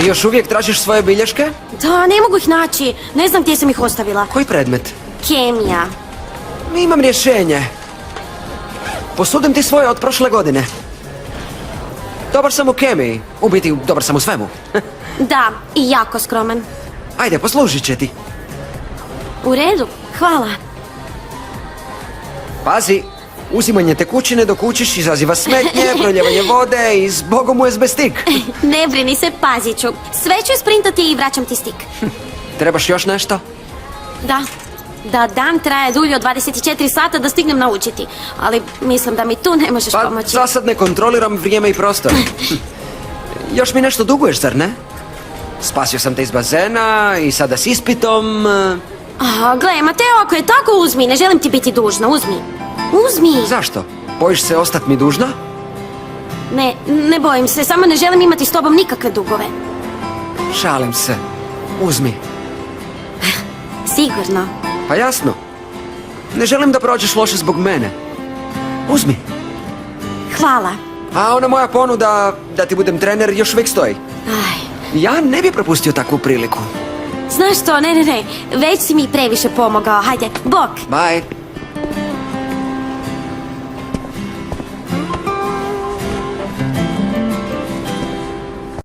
Još uvijek tražiš svoje bilješke? Da, ne mogu ih naći. Ne znam gdje sam ih ostavila. Koji predmet? Kemija. Imam rješenje. Posudim ti svoje od prošle godine. Dobar sam u kemiji. U biti, dobar sam u svemu. Da, i jako skroman. Ajde, poslužit će ti. U redu, hvala. Pazi, uzimanje tekućine dok učiš izaziva smetnje, proljevanje vode i zbogom USB stik. Ne brini se, pazit ću. Sve ću sprintati i vraćam ti stik. Trebaš još nešto? Da dan traje dulje od 24 sata da stignem naučiti. Ali mislim da mi tu ne možeš Pa, pomoći. za sad ne kontroliram vrijeme i prostor. Još mi nešto duguješ, zar ne? Spasio sam te iz bazena i sada s ispitom... Gle, Mateo, ako je tako, uzmi. Ne želim ti biti dužna, uzmi. Uzmi. Zašto? Bojiš se ostat mi dužna? Ne bojim se, samo ne želim imati s tobom nikakve dugove. Šalim se. Uzmi. Sigurno. Pa jasno. Ne želim da prođeš loše zbog mene. Uzmi. Hvala. A ona moja ponuda da ti budem trener još uvijek stoji. Ja ne bi propustio takvu priliku. Znaš što, ne. Već si mi previše pomogao. Hajde, bok. Bye.